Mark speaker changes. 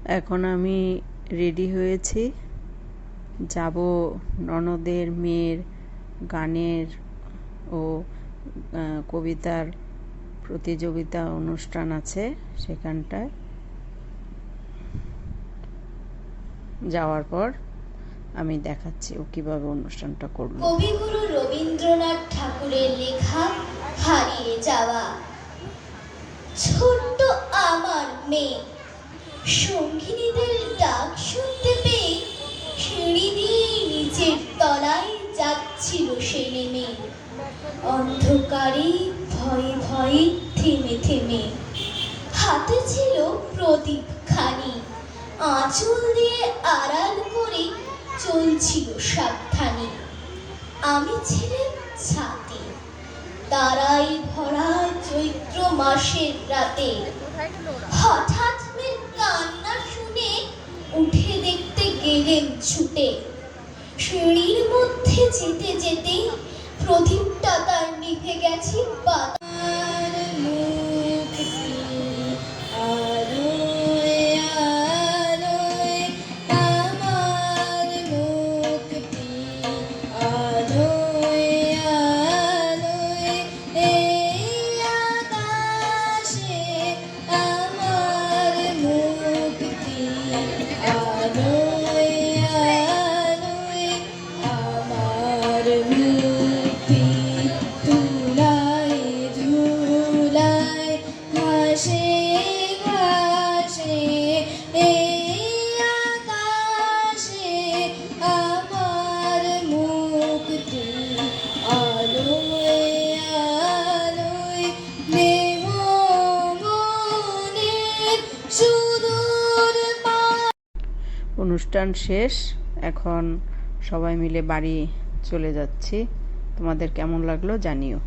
Speaker 1: এখন আমি রেডি হয়েছি, যাব ননদের মেয়ের গানের ও কবিতার প্রতিযোগিতা অনুষ্ঠান আছে, সেখানটায় যাওয়ার পর আমি দেখাচ্ছি ও কিভাবে অনুষ্ঠানটা করলো।
Speaker 2: কবিগুরু রবীন্দ্রনাথ ঠাকুরের লেখা হারিয়ে যাওয়া। ছোট্ট আমার মেয়ে সঙ্গিনীদের ডাক শুনতে পেয়ে সিঁড়ি দিয়ে নিচের তলায় যাচ্ছিল সে নেমে, অন্ধকারে ভয়ে ভয়ে থেমে থেমে। হাতে ছিল প্রদীপ খানি, আঁচল দিয়ে আড়াল করে চলছিল সাবধানে। আমি ছিলাম ছাতে, তারাই ভরা চৈত্র মাসের রাতে। হঠাৎ মেয়ের কান্না শুনে উঠে দেখতে গেলেন ছুটে। সিঁড়ির মধ্যে যেতে যেতে প্রদীপটা তার নিভে গেছে বাতাস।
Speaker 1: অনুষ্ঠান শেষ, এখন সবাই মিলে বাড়ি চলে যাচ্ছি। তোমাদের কেমন লাগলো জানিও।